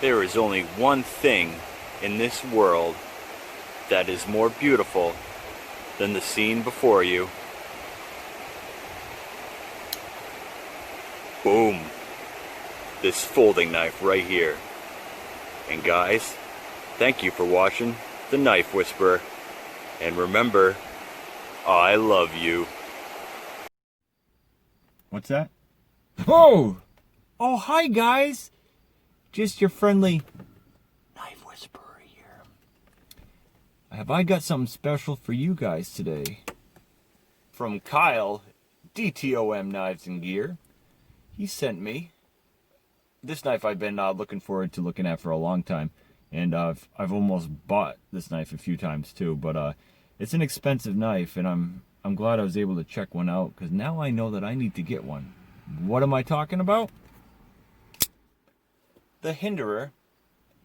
There is only one thing in this world that is more beautiful than the scene before you. Boom. This folding knife right here. And guys, thank you for watching The Knife Whisperer. And remember, I love you. What's that? Oh! Oh, hi guys! Just your friendly Knife Whisperer here. Have I got something special for you guys today? From Kyle, Dtom Knives and Gear. He sent me this knife I've been looking forward to looking at for a long time. And I've almost bought this knife a few times too, but it's an expensive knife, and I'm glad I was able to check one out, because now I know that I need to get one. What am I talking about? The Hinderer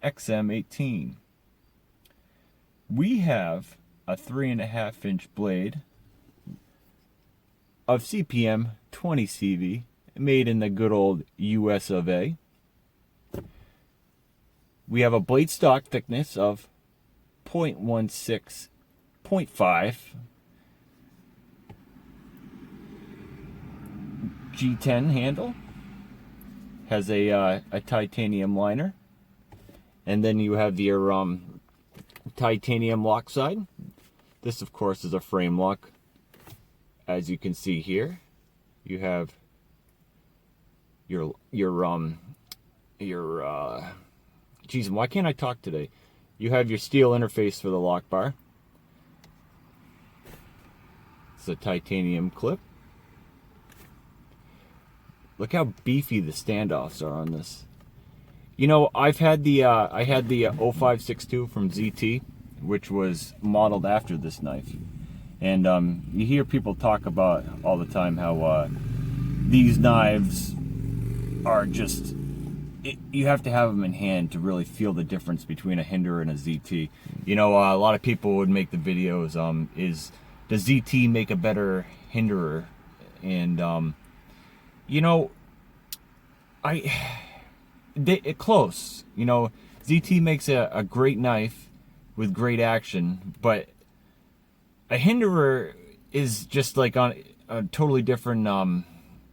XM-18. We have a 3.5-inch blade of CPM 20 CV, made in the good old US of A. We have a blade stock thickness of 0.16, 0.5. G10 handle. Has a titanium liner. And then you have your titanium lock side. This, of course, is a frame lock. As you can see here, you have geez, why can't I talk today? You have your steel interface for the lock bar. It's a titanium clip. Look how beefy the standoffs are on this. You know, I've had the I had the 0562 from ZT, which was modeled after this knife, and you hear people talk about all the time how these knives are just, you have to have them in hand to really feel the difference between a Hinderer and a ZT. You know, a lot of people would make the videos, does ZT make a better Hinderer? And you know, close. You know, ZT makes a great knife with great action, but a Hinderer is just like on a totally different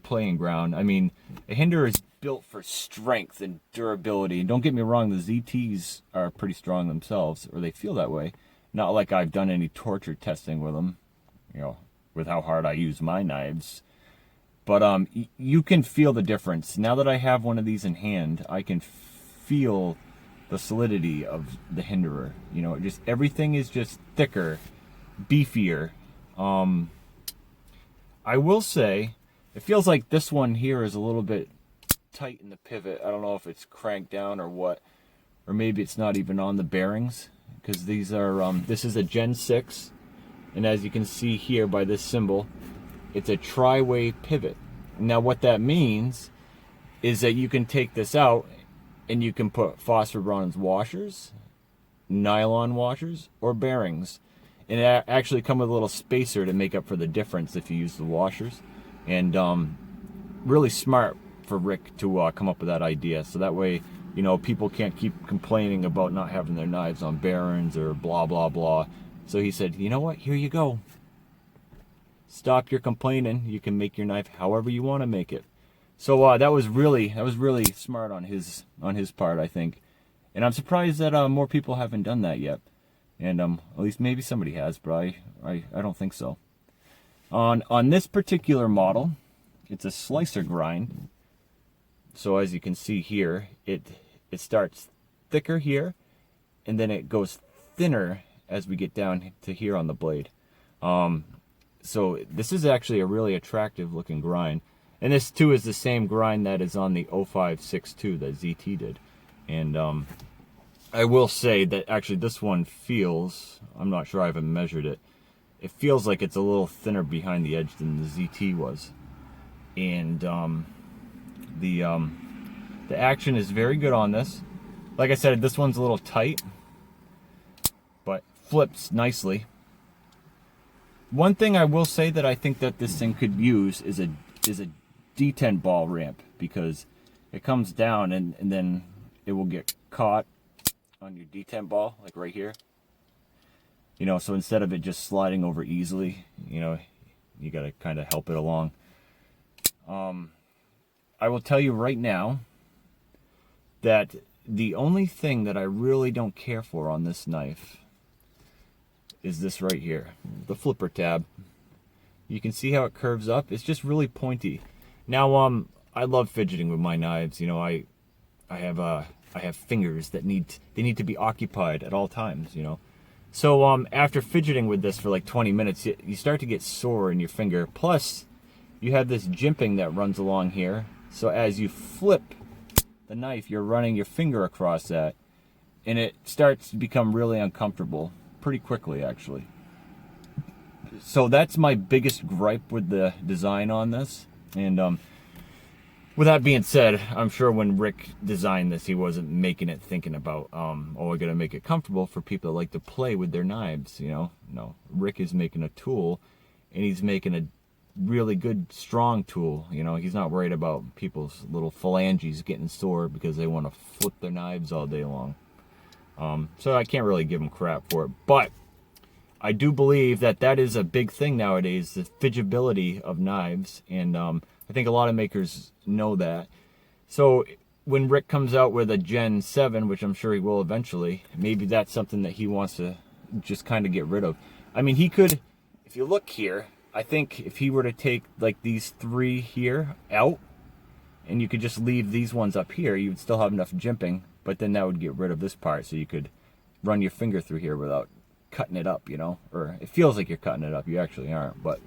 playing ground. I mean, a Hinderer is built for strength and durability. And don't get me wrong, the ZTs are pretty strong themselves, or they feel that way. Not like I've done any torture testing with them, you know, with how hard I use my knives. But you can feel the difference. Now that I have one of these in hand, I can feel the solidity of the Hinderer. You know, just everything is just thicker, beefier. I will say, it feels like this one here is a little bit tight in the pivot. I don't know if it's cranked down or what, or maybe it's not even on the bearings, because these are this is a Gen 6, and as you can see here by this symbol, it's a tri-way pivot. Now what that means is that you can take this out and you can put phosphor bronze washers, nylon washers, or bearings, and it actually come with a little spacer to make up for the difference if you use the washers. And really smart for Rick to come up with that idea, so that way, you know, people can't keep complaining about not having their knives on bearings or blah blah blah. So he said, you know what, here you go. Stop your complaining. You can make your knife however you want to make it. So that was really smart on his part, I think. And I'm surprised that more people haven't done that yet. And at least maybe somebody has, but I don't think so. On this particular model, it's a slicer grind. So as you can see here, it starts thicker here, and then it goes thinner as we get down to here on the blade. So this is actually a really attractive looking grind. And this too is the same grind that is on the 0562 that ZT did. And I will say that actually this one feels, I'm not sure I haven't measured it, it feels like it's a little thinner behind the edge than the ZT was. And the action is very good on this. Like I said, this one's a little tight, but flips nicely. One thing I will say that I think that this thing could use is a detent ball ramp, because it comes down and then it will get caught on your detent ball, like right here. You know, so instead of it just sliding over easily, you know, you got to kind of help it along. I will tell you right now that the only thing that I really don't care for on this knife is this right here, the flipper tab. You can see how it curves up. It's just really pointy. Now, I love fidgeting with my knives. You know, I have fingers that need to be occupied at all times. You know, so after fidgeting with this for like 20 minutes, you start to get sore in your finger. Plus, you have this jimping that runs along here. So as you flip the knife, you're running your finger across that, and it starts to become really uncomfortable pretty quickly, actually. So that's my biggest gripe with the design on this. And with that being said, I'm sure when Rick designed this, he wasn't making it thinking about, oh, we're gonna make it comfortable for people that like to play with their knives. You know, no. Rick is making a tool, and he's making a really good, strong tool. You know, he's not worried about people's little phalanges getting sore because they want to flip their knives all day long. So I can't really give him crap for it, but I do believe that that is a big thing nowadays, the fidgeability of knives, and I think a lot of makers know that. So when Rick comes out with a Gen 7, which I'm sure he will eventually, maybe that's something that he wants to just kind of get rid of. I mean, he could, if you look here, I think if he were to take like these 3 here out, and you could just leave these ones up here, you would still have enough jimping, but then that would get rid of this part, so you could run your finger through here without cutting it up, you know, or it feels like you're cutting it up. You actually aren't. But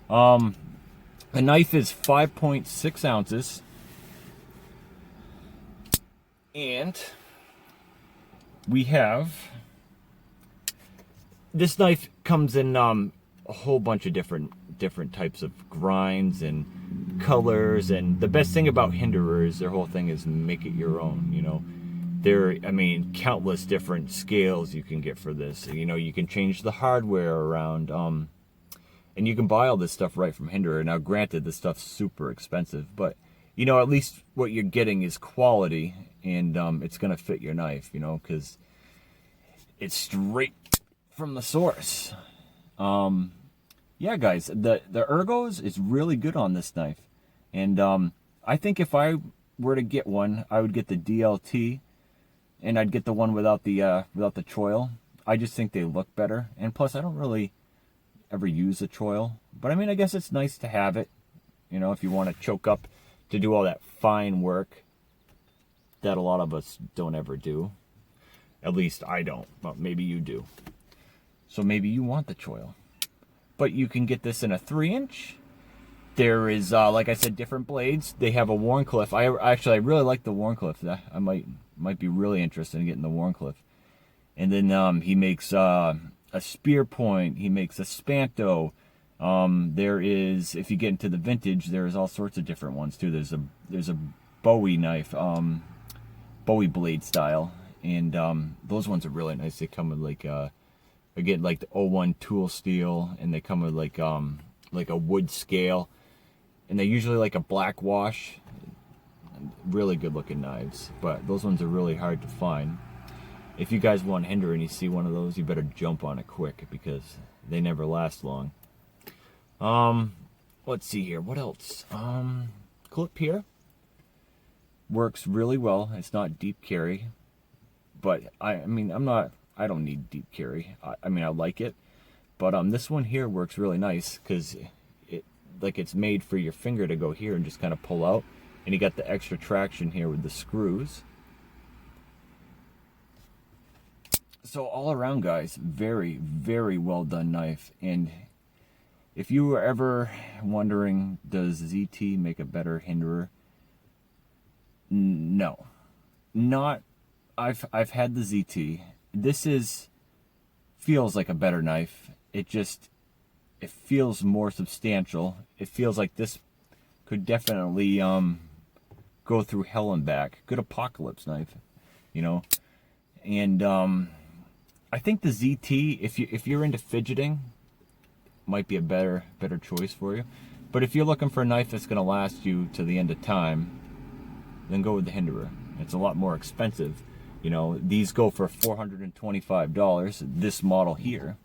the knife is 5.6 ounces, and we have, this knife comes in a whole bunch of different types of grinds and colors, and the best thing about Hinderer is their whole thing is make it your own. You know, there, I mean, countless different scales you can get for this. You know, you can change the hardware around, and you can buy all this stuff right from Hinderer. Now, granted, this stuff's super expensive, but you know, at least what you're getting is quality, and it's gonna fit your knife. You know, because it's straight from the source. Yeah, guys, the ergos is really good on this knife, and I think if I were to get one, I would get the DLT, and I'd get the one without the choil. I just think they look better, and plus I don't really ever use a choil, but I mean, I guess it's nice to have it, you know, if you want to choke up to do all that fine work that a lot of us don't ever do. At least I don't, but maybe you do. So maybe you want the choil. But you can get this in a 3-inch. There is, like I said, different blades. They have a Wharncliffe. I really like the Wharncliffe. I might be really interested in getting the Wharncliffe. And then he makes a spear point. He makes a Spanto. There is, if you get into the vintage, there's all sorts of different ones too. There's a Bowie knife, Bowie blade style, and those ones are really nice. They come with like again, like the 01 tool steel, and they come with like a wood scale, and they're usually like a black wash. Really good looking knives, but those ones are really hard to find. If you guys want Hinderer and you see one of those, you better jump on it quick, because they never last long. Let's see here, what else? Clip here works really well. It's not deep carry, but I mean, I don't need deep carry. I mean, I like it, but this one here works really nice, because it's made for your finger to go here and just kind of pull out, and you got the extra traction here with the screws. So all around, guys, very, very well done knife. And if you were ever wondering, does ZT make a better Hinderer? No, not. I've had the ZT. This feels like a better knife. It feels more substantial. It feels like this could definitely go through hell and back. Good apocalypse knife, you know. And I think the ZT, if you're into fidgeting, might be a better choice for you. But if you're looking for a knife that's going to last you to the end of time, then go with the Hinderer. It's a lot more expensive, You know, these go for $425, this model here.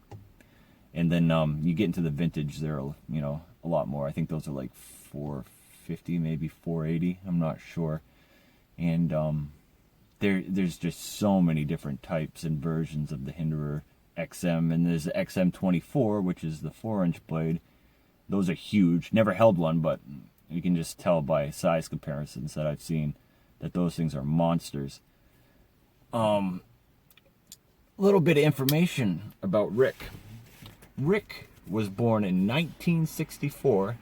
And then you get into the vintage, they're, you know, a lot more. I think those are like $450, maybe $480. I'm not sure. And there's just so many different types and versions of the Hinderer XM. And there's the XM-24, which is the 4-inch blade. Those are huge. Never held one, but you can just tell by size comparisons that I've seen that those things are monsters. A little bit of information about Rick. Rick was born in 1964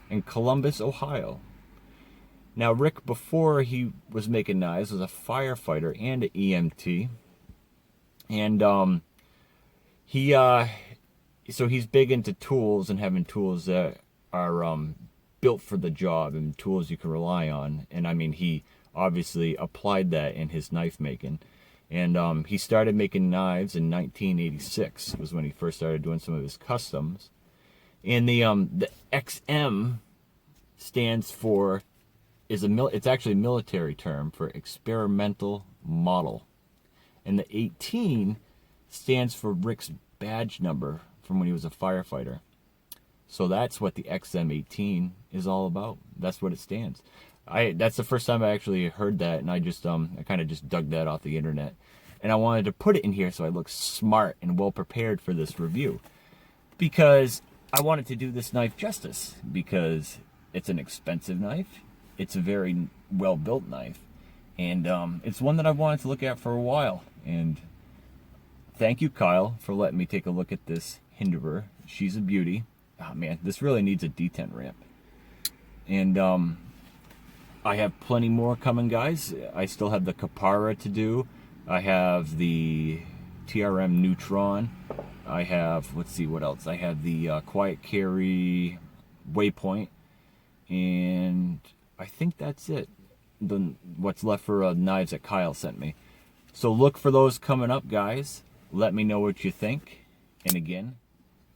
in Columbus, Ohio. Now, Rick, before he was making knives, was a firefighter and an EMT. And so he's big into tools and having tools that are built for the job and tools you can rely on. And I mean, he obviously applied that in his knife making. And he started making knives in 1986 was when he first started doing some of his customs. And the XM stands for, it's actually a military term for experimental model. And the 18 stands for Rick's badge number from when he was a firefighter. So that's what the XM-18 is all about. That's what it stands. That's the first time I actually heard that, and I kind of just dug that off the internet. And I wanted to put it in here so I look smart and well prepared for this review. Because I wanted to do this knife justice. Because it's an expensive knife. It's a very well-built knife. And it's one that I've wanted to look at for a while. And thank you, Kyle, for letting me take a look at this Hinderer. She's a beauty. Oh man, this really needs a detent ramp. And I have plenty more coming, guys. I still have the Capara to do. I have the TRM Neutron. I have, let's see what else. I have the Quiet Carry Waypoint. And I think that's it. What's left for knives that Kyle sent me. So look for those coming up, guys. Let me know what you think. And again,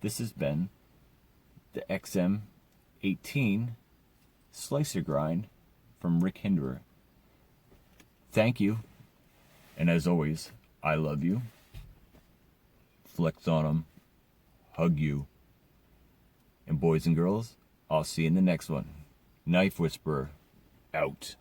this has been the XM-18 Slicer Grind from Rick Hinderer. Thank you. And as always, I love you. Flex on them. Hug you. And boys and girls, I'll see you in the next one. Knife Whisperer, out.